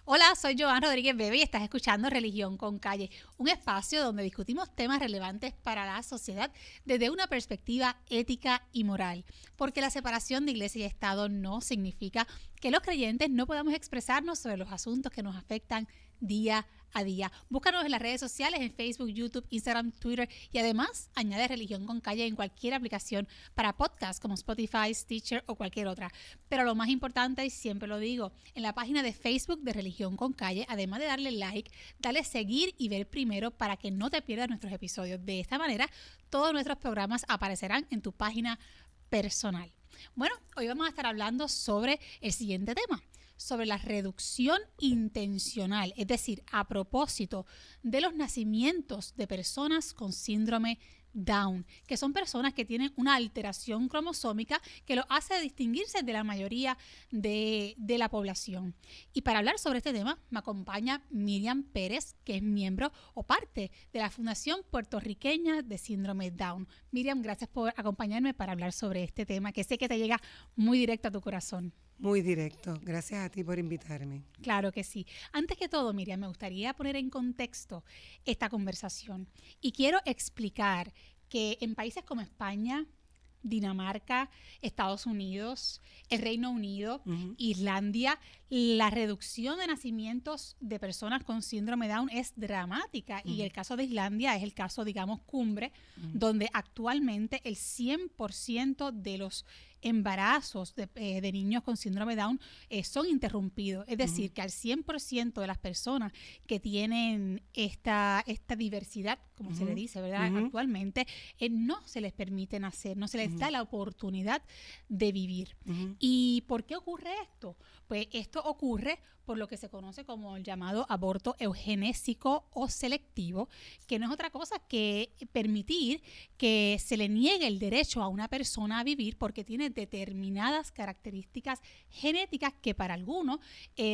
Hola, soy Joan Rodríguez Bebe y estás escuchando Religión con Calle, un espacio donde discutimos temas relevantes para la sociedad desde una perspectiva ética y moral, porque la separación de iglesia y Estado no significa que los creyentes no podamos expresarnos sobre los asuntos que nos afectan día a día. Búscanos en las redes sociales, en Facebook, YouTube, Instagram, Twitter y además añade Religión con Calle en cualquier aplicación para podcasts como Spotify, Stitcher o cualquier otra. Pero lo más importante, y siempre lo digo, en la página de Facebook de Religión con Calle, además de darle like, dale seguir y ver primero para que no te pierdas nuestros episodios. De esta manera, todos nuestros programas aparecerán en tu página personal. Bueno, hoy vamos a estar hablando sobre el siguiente tema, sobre la reducción intencional, es decir, a propósito de los nacimientos de personas con síndrome Down, que son personas que tienen una alteración cromosómica que los hace distinguirse de la mayoría de la población. Y para hablar sobre este tema me acompaña Miriam Pérez, que es miembro o parte de la Fundación Puertorriqueña de Síndrome Down. Miriam, gracias por acompañarme para hablar sobre este tema, que sé que te llega muy directo a tu corazón. Muy directo. Gracias a ti por invitarme. Claro que sí. Antes que todo, Miriam, me gustaría poner en contexto esta conversación y quiero explicar que en países como España, Dinamarca, Estados Unidos, el Reino Unido, Islandia, la reducción de nacimientos de personas con síndrome Down es dramática y el caso de Islandia es el caso, digamos, cumbre, donde actualmente el 100% de los embarazos de niños con síndrome Down son interrumpidos. Es decir, que al 100% de las personas que tienen esta diversidad, como se le dice, ¿verdad? Actualmente, no se les permite nacer, no se les da la oportunidad de vivir. ¿Y por qué ocurre esto? Pues esto ocurre por lo que se conoce como el llamado aborto eugenésico o selectivo, que no es otra cosa que permitir que se le niegue el derecho a una persona a vivir porque tiene determinadas características genéticas que para algunos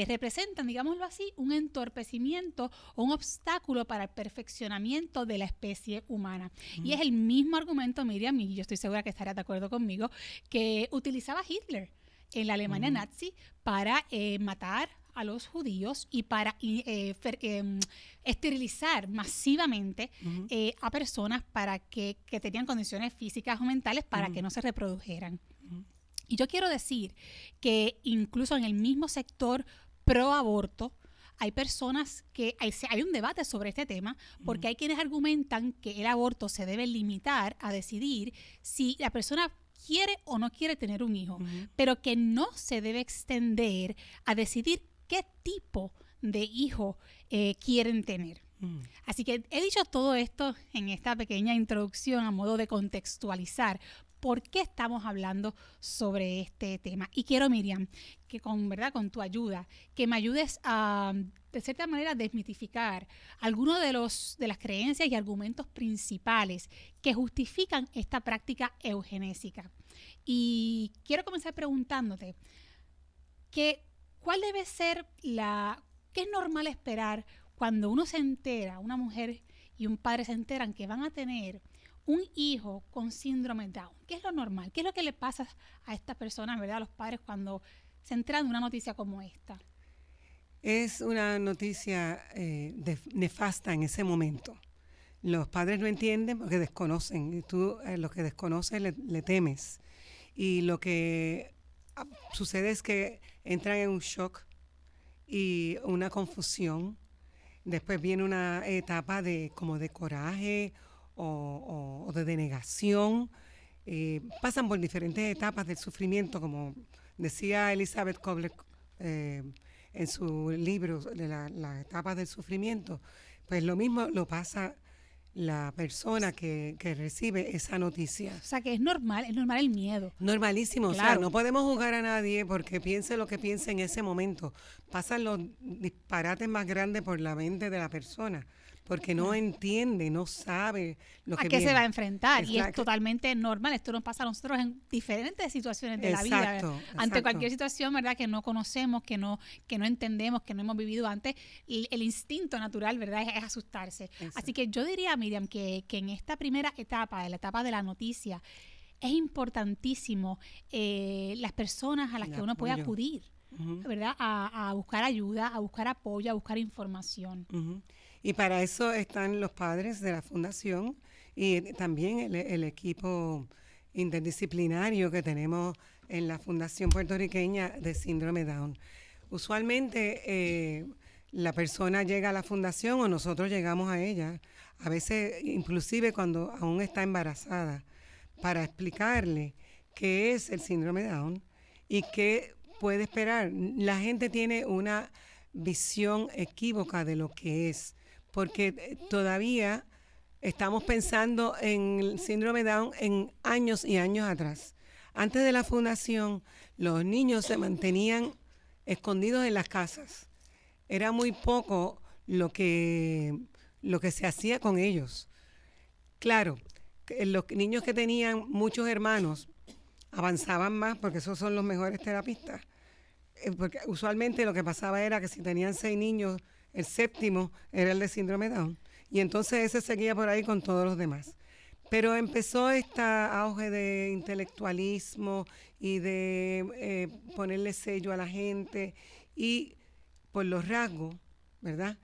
representan, digámoslo así, un entorpecimiento o un obstáculo para el perfeccionamiento de la especie humana. Y es el mismo argumento, Miriam, y yo estoy segura que estarás de acuerdo conmigo, que utilizaba Hitler en la Alemania nazi para matar a los judíos y para esterilizar masivamente a personas para que tenían condiciones físicas o mentales para que no se reprodujeran. Y yo quiero decir que incluso en el mismo sector pro aborto hay personas que hay un debate sobre este tema porque hay quienes argumentan que el aborto se debe limitar a decidir si la persona quiere o no quiere tener un hijo, pero que no se debe extender a decidir qué tipo de hijo quieren tener. Así que he dicho todo esto en esta pequeña introducción a modo de contextualizar por qué estamos hablando sobre este tema. Y quiero, Miriam, que con tu ayuda, que me ayudes a, de cierta manera, desmitificar algunos de las creencias y argumentos principales que justifican esta práctica eugenésica. Y quiero comenzar preguntándote ¿cuál debe ser qué es normal esperar cuando uno se entera, una mujer y un padre se enteran que van a tener un hijo con síndrome Down? ¿Qué es lo normal? ¿Qué es lo que le pasa a estas personas, verdad, a los padres cuando se enteran de una noticia como esta? Es una noticia nefasta en ese momento. Los padres no entienden porque desconocen. Y tú, lo que desconoces, le temes. Y lo que sucede es que entran en un shock y una confusión. Después viene una etapa como de coraje o de denegación. Pasan por diferentes etapas del sufrimiento, como decía Elizabeth Kubler en su libro de las etapas del sufrimiento. Pues lo mismo lo pasa la persona que recibe esa noticia. O sea, que es normal el miedo. Normalísimo, claro. O sea, no podemos juzgar a nadie porque piense lo que piense en ese momento. Pasan los disparates más grandes por la mente de la persona, porque no entiende, no sabe lo que a qué viene. se va a enfrentar. Y es totalmente normal. Esto nos pasa a nosotros en diferentes situaciones de la vida. Ante cualquier situación, ¿verdad?, que no conocemos, que no entendemos, que no hemos vivido antes, el instinto natural, ¿verdad?, es asustarse. Exacto. Así que yo diría, Miriam, que en esta primera etapa, la etapa de la noticia, es importantísimo las personas a las que uno puede acudir. ¿verdad? A buscar ayuda, a buscar apoyo, a buscar información. Y para eso están los padres de la fundación y también el equipo interdisciplinario que tenemos en la Fundación Puertorriqueña de Síndrome Down. Usualmente la persona llega a la fundación o nosotros llegamos a ella, a veces inclusive cuando aún está embarazada, para explicarle qué es el síndrome Down y qué puede esperar. La gente tiene una visión equívoca de lo que es, porque todavía estamos pensando en el síndrome Down en años y años atrás. Antes de la fundación, los niños se mantenían escondidos en las casas. Era muy poco lo que se hacía con ellos. Claro, los niños que tenían muchos hermanos avanzaban más porque esos son los mejores terapistas. Porque usualmente lo que pasaba era que si tenían 6 niños, el séptimo era el de síndrome Down. Y entonces ese seguía por ahí con todos los demás. Pero empezó este auge de intelectualismo y de ponerle sello a la gente y por los rasgos, ¿verdad?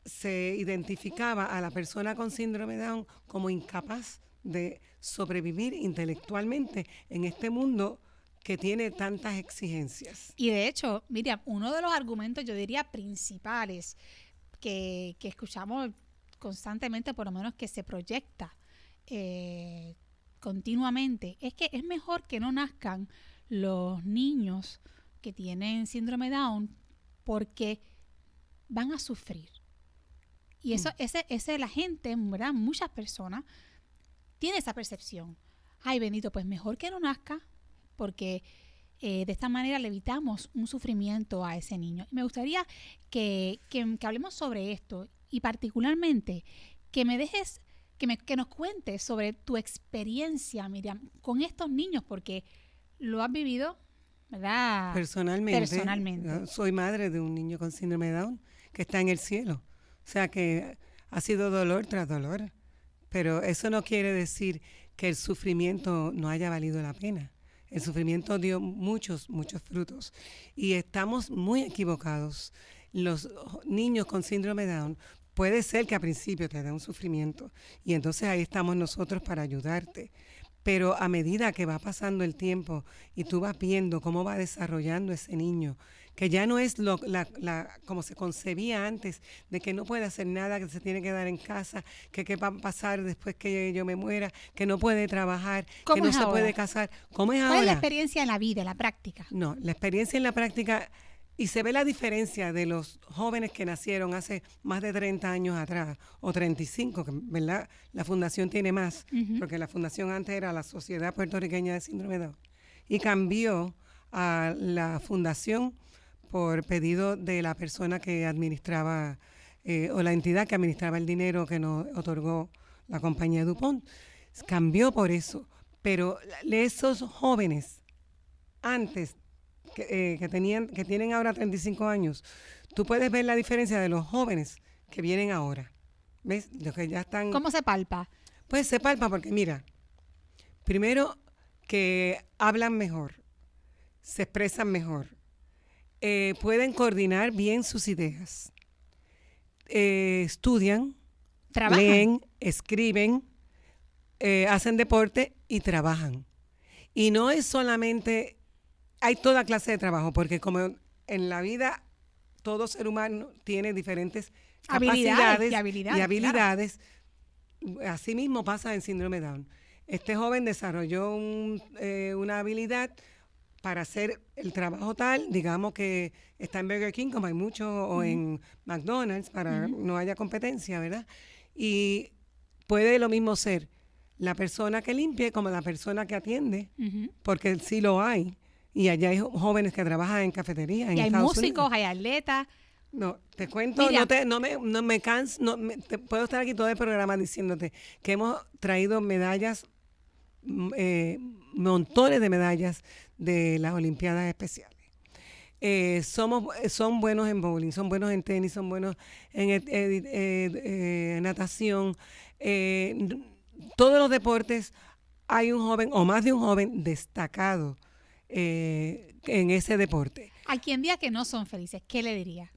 Se identificaba a la persona con síndrome Down como incapaz de sobrevivir intelectualmente en este mundo que tiene tantas exigencias. Y de hecho, Miriam, uno de los argumentos, yo diría, principales que escuchamos constantemente, por lo menos que se proyecta continuamente, es que es mejor que no nazcan los niños que tienen síndrome Down porque van a sufrir. Y eso, la gente, ¿verdad? Muchas personas tienen esa percepción. Ay, bendito, pues mejor que no nazca porque de esta manera le evitamos un sufrimiento a ese niño. Y me gustaría que hablemos sobre esto y particularmente que me dejes, que nos cuentes sobre tu experiencia, Miriam, con estos niños, porque lo has vivido, ¿verdad? Personalmente. Yo soy madre de un niño con síndrome de Down que está en el cielo. O sea que ha sido dolor tras dolor. Pero eso no quiere decir que el sufrimiento no haya valido la pena. El sufrimiento dio muchos frutos. Y estamos muy equivocados. Los niños con síndrome de Down, puede ser que al principio te dé un sufrimiento. Y entonces ahí estamos nosotros para ayudarte. Pero a medida que va pasando el tiempo y tú vas viendo cómo va desarrollando ese niño, que ya no es como se concebía antes, de que no puede hacer nada, que se tiene que quedar en casa, que qué va a pasar después que yo me muera, que no puede trabajar, que no se puede casar. ¿Cómo es ahora? ¿Cuál es la experiencia en la vida, en la práctica? No, la experiencia en la práctica, y se ve la diferencia de los jóvenes que nacieron hace más de 30 años atrás, o 35, que ¿verdad? La fundación tiene más, porque la fundación antes era la Sociedad Puertorriqueña de Síndrome de Down, y cambió a la fundación por pedido de la persona que administraba, o la entidad que administraba el dinero que nos otorgó la compañía DuPont. Cambió por eso, pero esos jóvenes antes que tienen ahora 35 años, tú puedes ver la diferencia de los jóvenes que vienen ahora. ¿Ves? Los que ya están... ¿Cómo se palpa? Pues se palpa porque, mira, primero que hablan mejor, se expresan mejor, pueden coordinar bien sus ideas, estudian, ¿Trabajan? leen, escriben, hacen deporte y trabajan. Y no es solamente... Hay toda clase de trabajo, porque como en la vida todo ser humano tiene diferentes capacidades y habilidades, claro. Así mismo pasa en síndrome Down. Este joven desarrolló una habilidad para hacer el trabajo tal, digamos que está en Burger King, como hay muchos, o en McDonald's, para no haya competencia, ¿verdad? Y puede lo mismo ser la persona que limpie como la persona que atiende, porque sí lo hay. Y allá hay jóvenes que trabajan en cafeterías en Estados Unidos. Hay músicos, hay atletas. No, te cuento, no me canso, puedo estar aquí todo el programa diciéndote que hemos traído medallas, montones de medallas de las Olimpiadas Especiales. Son buenos en bowling, son buenos en tenis, son buenos en natación. Todos los deportes hay un joven o más de un joven destacado en ese deporte. A quien diga que no son felices, ¿qué le diría?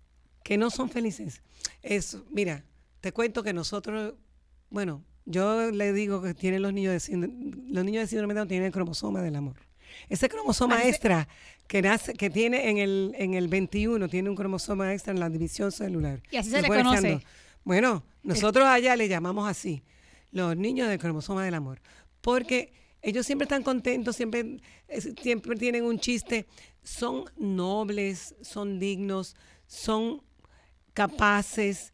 Que no son felices. Mira, te cuento que nosotros, bueno, yo le digo que tienen los niños de síndrome de Down tienen el cromosoma del amor. Ese cromosoma extra que tiene en el 21, tiene un cromosoma extra en la división celular. Y así se le conoce. Bueno, nosotros allá le llamamos así, los niños del cromosoma del amor, porque ellos siempre están contentos, siempre tienen un chiste, son nobles, son dignos, son capaces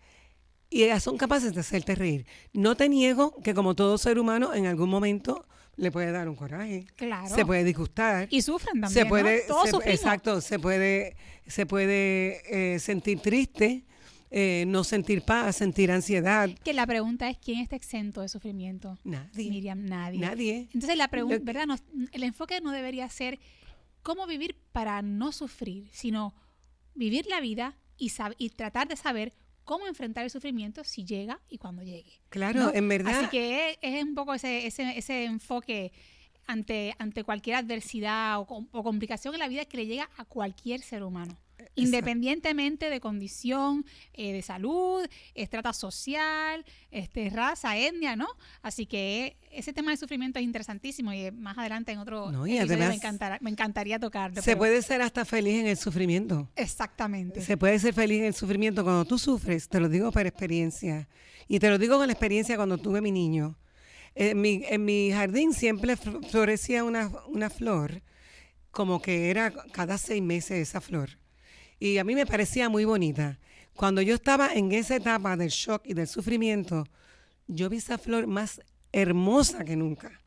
y son capaces de hacerte reír. No te niego que como todo ser humano en algún momento le puede dar un coraje. Claro. Se puede disgustar. Y sufren también, ¿no? Todos sufrimos. Exacto, se puede sentir triste, no sentir paz, sentir ansiedad. Que la pregunta es, ¿quién está exento de sufrimiento? Nadie. Miriam, nadie. Nadie. Entonces la pregunta, ¿verdad? No, el enfoque no debería ser cómo vivir para no sufrir, sino vivir la vida y tratar de saber cómo enfrentar el sufrimiento si llega y cuando llegue. Claro, ¿no? en verdad. Así que es un poco ese enfoque ante cualquier adversidad o complicación en la vida que le llega a cualquier ser humano. Independientemente de condición, de salud, estrata social, raza, etnia, ¿no? Así que ese tema del sufrimiento es interesantísimo y más adelante en otro episodio además, me encantaría tocarlo. Se puede ser hasta feliz en el sufrimiento. Exactamente. Se puede ser feliz en el sufrimiento. Cuando tú sufres, te lo digo por experiencia, y te lo digo con la experiencia cuando tuve mi niño. En mi jardín siempre florecía una flor, como que era cada 6 meses esa flor. Y a mí me parecía muy bonita. Cuando yo estaba en esa etapa del shock y del sufrimiento, yo vi esa flor más hermosa que nunca.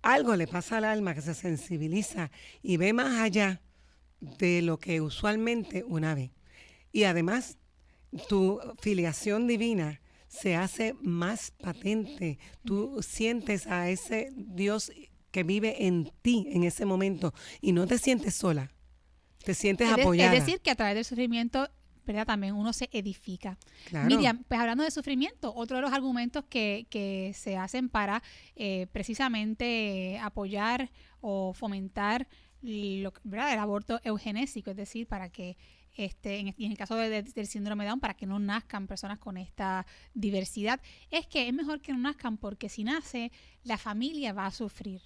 Algo le pasa al alma que se sensibiliza y ve más allá de lo que usualmente una ve. Y además, tu filiación divina se hace más patente. Tú sientes a ese Dios que vive en ti en ese momento y no te sientes sola. Te sientes apoyada. Es decir, que a través del sufrimiento, ¿verdad? También uno se edifica. Claro. Miriam, pues hablando de sufrimiento, otro de los argumentos que se hacen para precisamente apoyar o fomentar ¿verdad? El aborto eugenésico, es decir, para que en el caso del síndrome de Down, para que no nazcan personas con esta diversidad, es que es mejor que no nazcan porque si nace, la familia va a sufrir.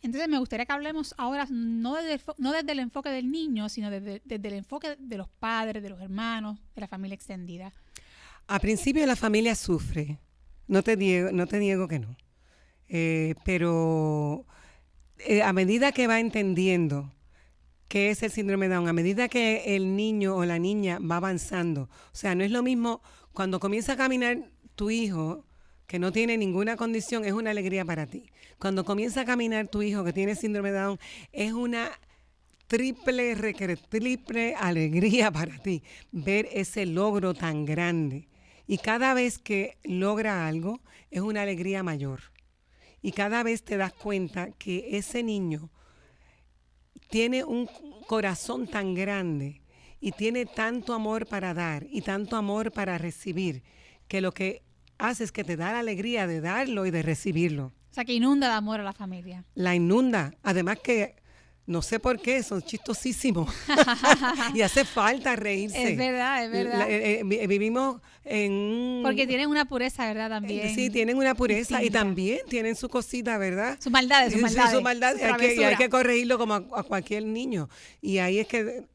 Entonces me gustaría que hablemos ahora no desde el enfoque del niño, sino desde el enfoque de los padres, de los hermanos, de la familia extendida. A principio la familia sufre, no te niego que no, pero a medida que va entendiendo qué es el síndrome de Down, a medida que el niño o la niña va avanzando, o sea, no es lo mismo cuando comienza a caminar tu hijo que no tiene ninguna condición, es una alegría para ti. Cuando comienza a caminar tu hijo que tiene síndrome de Down, es una triple alegría para ti ver ese logro tan grande. Y cada vez que logra algo, es una alegría mayor. Y cada vez te das cuenta que ese niño tiene un corazón tan grande y tiene tanto amor para dar y tanto amor para recibir, que lo que haces que te da la alegría de darlo y de recibirlo. O sea, que inunda de amor a la familia. La inunda. Además que, no sé por qué, son chistosísimos. Y hace falta reírse. Es verdad. Vivimos en... Porque tienen una pureza, ¿verdad? También. Sí, tienen una pureza distinta. Y también tienen su cosita, ¿verdad? Su maldad. Sí, su maldad. Y hay que corregirlo como a cualquier niño. Y ahí es que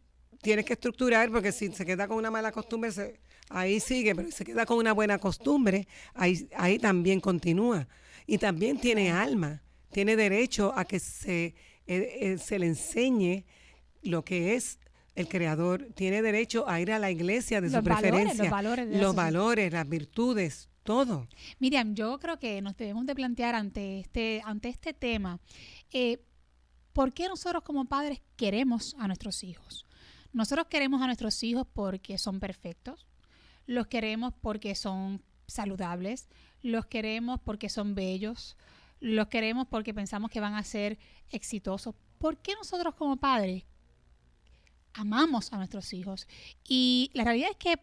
tienes que estructurar, porque si se queda con una mala costumbre, ahí sigue, pero si se queda con una buena costumbre, ahí también continúa. Y también tiene alma, tiene derecho a que se le enseñe lo que es el Creador, tiene derecho a ir a la iglesia de su preferencia. Los valores, las virtudes, todo. Miriam, yo creo que nos debemos de plantear ante este tema, ¿por qué nosotros como padres queremos a nuestros hijos? Nosotros queremos a nuestros hijos porque son perfectos, los queremos porque son saludables, los queremos porque son bellos, los queremos porque pensamos que van a ser exitosos. ¿Por qué nosotros como padres amamos a nuestros hijos? Y la realidad es que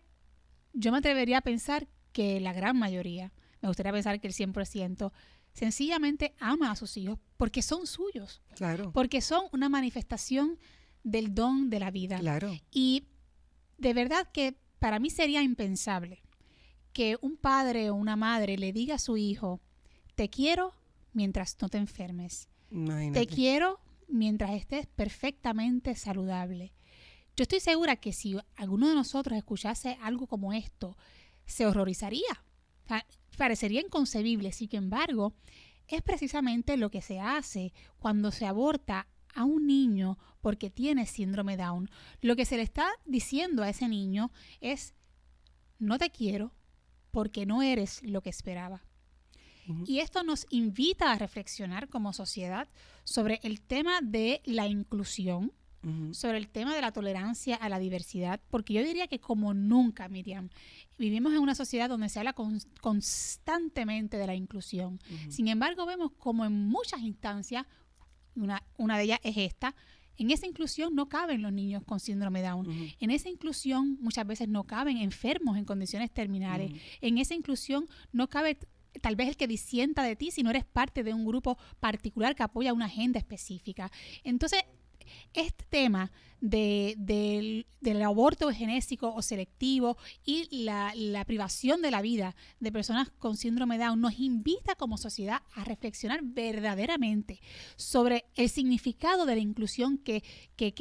yo me atrevería a pensar que la gran mayoría, me gustaría pensar que el 100%, sencillamente ama a sus hijos porque son suyos, Claro, porque son una manifestación del don de la vida. claro. Y de verdad que para mí sería impensable que un padre o una madre le diga a su hijo, te quiero mientras no te enfermes, Imagínate. te quiero mientras estés perfectamente saludable. Yo estoy segura que si alguno de nosotros escuchase algo como esto, se horrorizaría. O sea, parecería inconcebible. Sin embargo, es precisamente lo que se hace cuando se aborta a un niño porque tiene síndrome Down. Lo que se le está diciendo a ese niño es, no te quiero porque no eres lo que esperaba. Ujú. Y esto nos invita a reflexionar como sociedad sobre el tema de la inclusión, Ujú. sobre el tema de la tolerancia a la diversidad, porque yo diría que como nunca, Miriam, vivimos en una sociedad donde se habla constantemente de la inclusión. Ujú. Sin embargo, vemos como en muchas instancias, una de ellas es esta, en esa inclusión no caben los niños con síndrome Down. Ujú. En esa inclusión muchas veces no caben enfermos en condiciones terminales. Ujú. En esa inclusión no cabe tal vez el que disienta de ti si no eres parte de un grupo particular que apoya una agenda específica. Entonces, este tema del aborto genésico o selectivo y la privación de la vida de personas con síndrome Down nos invita como sociedad a reflexionar verdaderamente sobre el significado de la inclusión en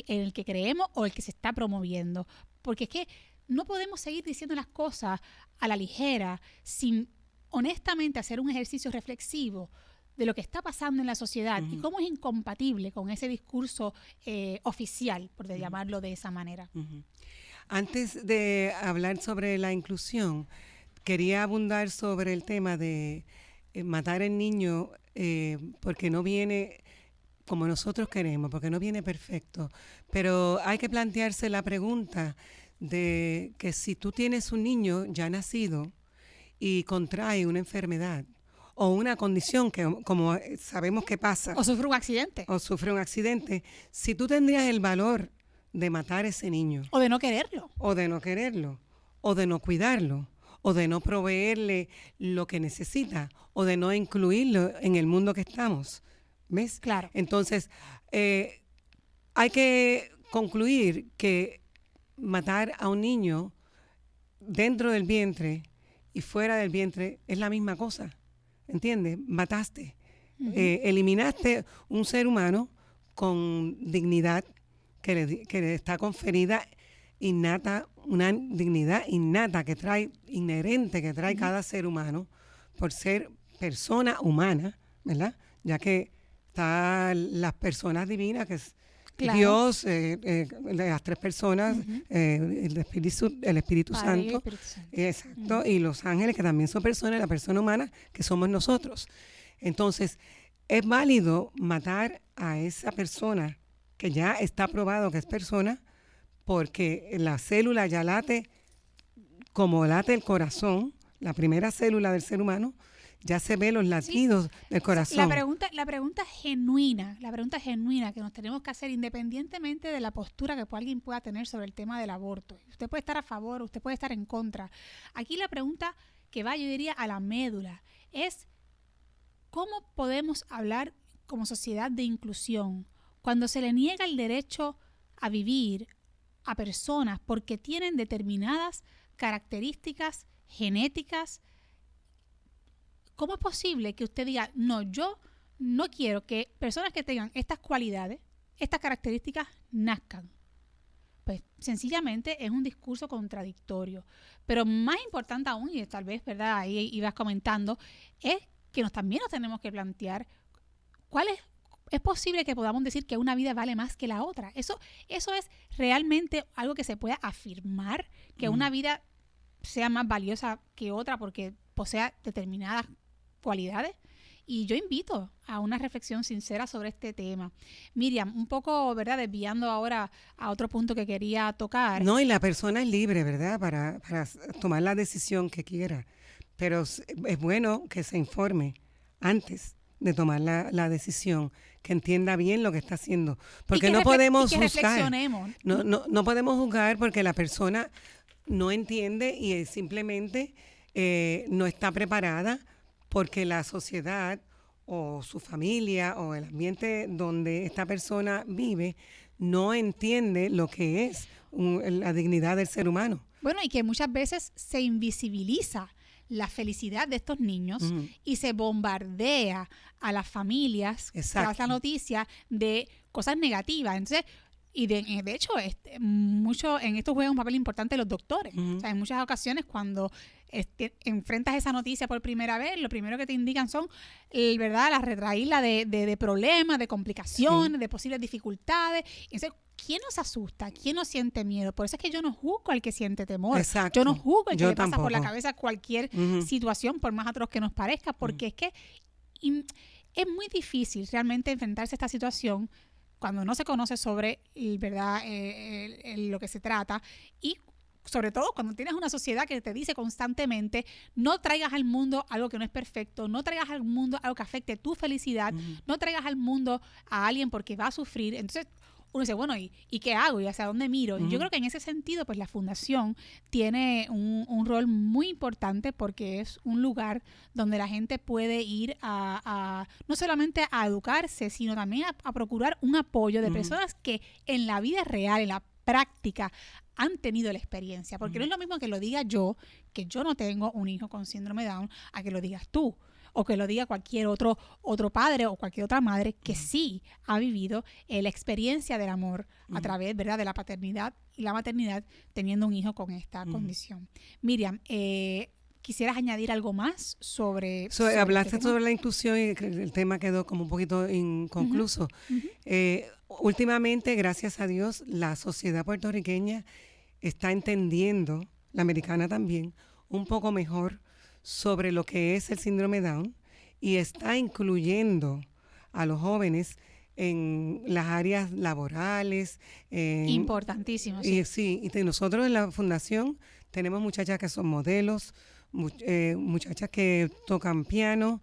el que creemos o el que se está promoviendo. Porque es que no podemos seguir diciendo las cosas a la ligera sin honestamente hacer un ejercicio reflexivo de lo que está pasando en la sociedad y cómo es incompatible con ese discurso oficial, por llamarlo de esa manera. Ujú. Antes de hablar sobre la inclusión, quería abundar sobre el tema de matar al niño porque no viene como nosotros queremos, porque no viene perfecto. Pero hay que plantearse la pregunta de que si tú tienes un niño ya nacido y contrae una enfermedad o una condición que, como sabemos que pasa, O sufre un accidente. o sufre un accidente, si tú tendrías el valor de matar a ese niño, O de no quererlo. o de no quererlo, o de no cuidarlo, o de no proveerle lo que necesita, o de no incluirlo en el mundo que estamos, ¿ves? Claro. Entonces, hay que concluir que matar a un niño dentro del vientre y fuera del vientre es la misma cosa, ¿entiendes? Mataste, eliminaste un ser humano con dignidad que le está conferida innata, una dignidad innata que trae, inherente que trae cada ser humano por ser persona humana, ¿verdad? Ya que están las personas divinas, que es Claro. Dios, las tres personas, el Espíritu Padre y Santo, Espíritu Santo. exacto, y los ángeles que también son personas, la persona humana que somos nosotros. Entonces, es válido matar a esa persona que ya está probado que es persona, porque la célula ya late como late el corazón, la primera célula del ser humano, ya se ve los latidos del corazón. La pregunta genuina que nos tenemos que hacer independientemente de la postura que alguien pueda tener sobre el tema del aborto. Usted puede estar a favor, usted puede estar en contra. Aquí la pregunta que va, yo diría, a la médula es ¿cómo podemos hablar como sociedad de inclusión cuando se le niega el derecho a vivir a personas porque tienen determinadas características genéticas? ¿Cómo es posible que usted diga, no, yo no quiero que personas que tengan estas cualidades, estas características, nazcan? Pues sencillamente es un discurso contradictorio. Pero más importante aún, y tal vez, ¿verdad? Ahí ibas comentando, es que también nos tenemos que plantear cuál es posible que podamos decir que una vida vale más que la otra. Eso es realmente algo que se pueda afirmar, que una vida sea más valiosa que otra porque posea determinadas cualidades. Y yo invito a una reflexión sincera sobre este tema. Miriam, un poco, ¿verdad? Desviando ahora a otro punto que quería tocar. No, y la persona es libre, ¿verdad? Para tomar la decisión que quiera. Pero es bueno que se informe antes de tomar la decisión, que entienda bien lo que está haciendo. Porque no podemos juzgar. Reflexionemos. No podemos juzgar porque la persona no entiende y simplemente no está preparada porque la sociedad o su familia o el ambiente donde esta persona vive no entiende lo que es la dignidad del ser humano. Bueno, y que muchas veces se invisibiliza la felicidad de estos niños y se bombardea a las familias tras la noticia de cosas negativas. Entonces, y de hecho, mucho en esto juega un papel importante los doctores. O sea, en muchas ocasiones cuando enfrentas esa noticia por primera vez, lo primero que te indican son, ¿verdad?, la retraída de problemas, de complicaciones, de posibles dificultades. Entonces, ¿quién nos asusta? ¿Quién nos siente miedo? Por eso es que yo no juzgo al que siente temor. Exacto. Yo no juzgo al que le pasa tampoco por la cabeza cualquier situación, por más atroz que nos parezca, porque es que es muy difícil realmente enfrentarse a esta situación cuando no se conoce sobre, ¿verdad?, lo que se trata, y sobre todo cuando tienes una sociedad que te dice constantemente, no traigas al mundo algo que no es perfecto, no traigas al mundo algo que afecte tu felicidad, no traigas al mundo a alguien porque va a sufrir. Entonces uno dice, bueno, ¿y qué hago? ¿Y hacia dónde miro? Yo creo que en ese sentido, pues la fundación tiene un rol muy importante porque es un lugar donde la gente puede ir no solamente a educarse, sino también a procurar un apoyo de personas que en la vida real, en la práctica, han tenido la experiencia. Porque no es lo mismo que lo diga yo, que yo no tengo un hijo con síndrome de Down, a que lo digas tú, o que lo diga cualquier otro padre o cualquier otra madre que sí ha vivido la experiencia del amor a través, ¿verdad?, de la paternidad y la maternidad teniendo un hijo con esta condición. Miriam, ¿quisieras añadir algo más sobre hablaste sobre la inclusión y el tema quedó como un poquito inconcluso. Últimamente, gracias a Dios, la sociedad puertorriqueña está entendiendo, la americana también, un poco mejor sobre lo que es el síndrome Down y está incluyendo a los jóvenes en las áreas laborales. Importantísimo. Sí. Y nosotros en la fundación tenemos muchachas que son modelos, muchachas que tocan piano.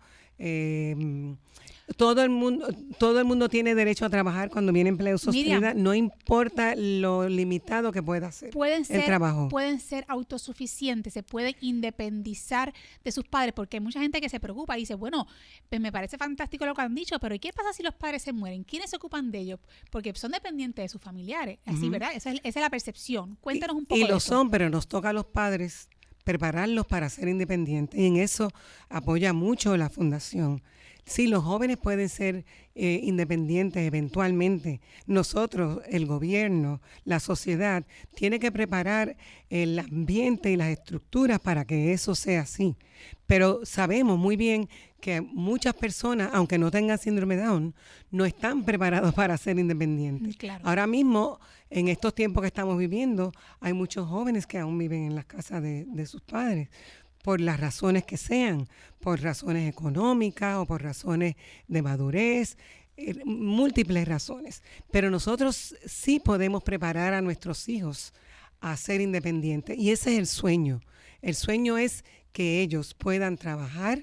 Todo el mundo tiene derecho a trabajar cuando viene empleo sostenible, Miriam, no importa lo limitado que pueda ser el trabajo. Pueden ser autosuficientes, se pueden independizar de sus padres, porque hay mucha gente que se preocupa y dice, bueno, pues me parece fantástico lo que han dicho, pero ¿y qué pasa si los padres se mueren? ¿Quiénes se ocupan de ellos? Porque son dependientes de sus familiares, así, ¿verdad? Esa es la percepción. Cuéntanos un poco de eso. Y lo son, pero nos toca a los padres prepararlos para ser independientes, y en eso apoya mucho la fundación. Sí, los jóvenes pueden ser independientes eventualmente. Nosotros, el gobierno, la sociedad, tiene que preparar el ambiente y las estructuras para que eso sea así. Pero sabemos muy bien que muchas personas, aunque no tengan síndrome Down, no están preparados para ser independientes. Claro. Ahora mismo, en estos tiempos que estamos viviendo, hay muchos jóvenes que aún viven en las casas de sus padres, por las razones que sean, por razones económicas o por razones de madurez, múltiples razones. Pero nosotros sí podemos preparar a nuestros hijos a ser independientes, y ese es el sueño. El sueño es que ellos puedan trabajar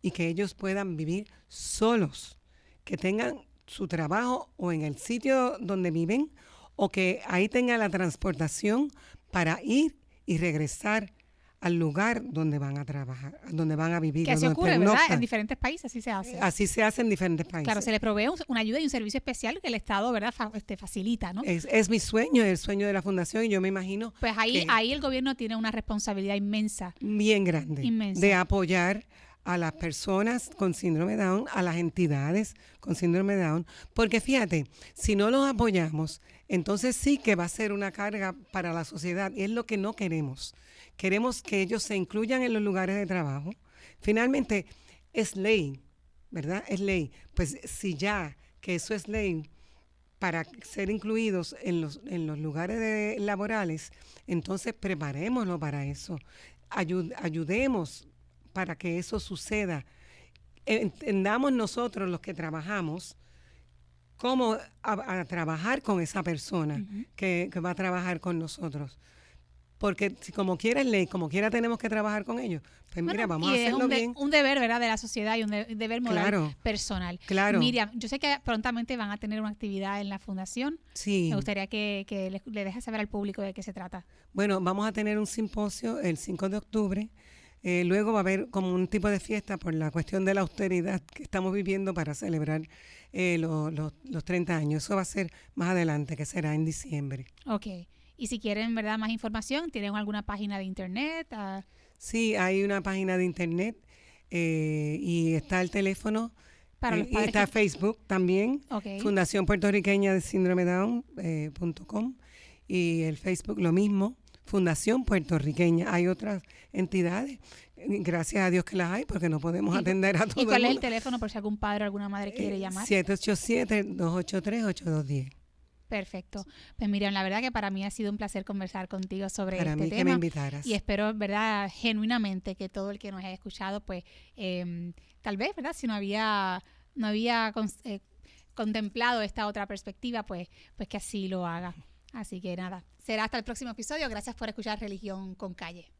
y que ellos puedan vivir solos, que tengan su trabajo o en el sitio donde viven, o que ahí tengan la transportación para ir y regresar al lugar donde van a trabajar, donde van a vivir. Que así ocurre, ¿verdad? En diferentes países así se hace. Así se hace en diferentes países. Claro, se le provee una ayuda y un servicio especial que el Estado, ¿verdad?, facilita, ¿no? Es mi sueño, el sueño de la fundación, y yo me imagino pues ahí el gobierno tiene una responsabilidad inmensa. Bien grande. Inmensa. De apoyar a las personas con síndrome Down, a las entidades con síndrome Down, porque fíjate, si no los apoyamos, entonces sí que va a ser una carga para la sociedad, y es lo que no queremos. Queremos que ellos se incluyan en los lugares de trabajo. Finalmente, es ley, ¿verdad? Es ley. Pues si ya que eso es ley para ser incluidos en los lugares laborales, entonces preparémoslo para eso. Ayudemos para que eso suceda. Entendamos nosotros los que trabajamos cómo a trabajar con esa persona que va a trabajar con nosotros. Porque si como quiera es ley, como quiera tenemos que trabajar con ellos, pues mira, vamos a hacerlo bien. Un deber, ¿verdad?, de la sociedad y un deber moral personal. Claro. Miriam, yo sé que prontamente van a tener una actividad en la fundación. Sí. Me gustaría que le dejes saber al público de qué se trata. Bueno, vamos a tener un simposio el 5 de octubre Luego va a haber como un tipo de fiesta por la cuestión de la austeridad que estamos viviendo para celebrar los 30 años. Eso va a ser más adelante, que será en diciembre. Ok. Y si quieren, ¿verdad?, más información, ¿tienen alguna página de internet? Sí, hay una página de internet y está el teléfono. Para los Y padres está Facebook también, Ok. Fundación Puertorriqueña de Síndrome Down.com y el Facebook lo mismo, Fundación Puertorriqueña. Hay otras entidades, gracias a Dios que las hay, porque no podemos atender a todo ¿Y cuál el es el mundo. teléfono por si algún padre o alguna madre quiere llamar? 787-283-8210. Perfecto. Pues Miriam, la verdad que para mí ha sido un placer conversar contigo sobre Para este mí que me tema invitaras. y espero, verdad, genuinamente que todo el que nos haya escuchado, pues tal vez, verdad, si no había contemplado esta otra perspectiva, pues que así lo haga. Así que nada, será hasta el próximo episodio. Gracias por escuchar Religión con Calle.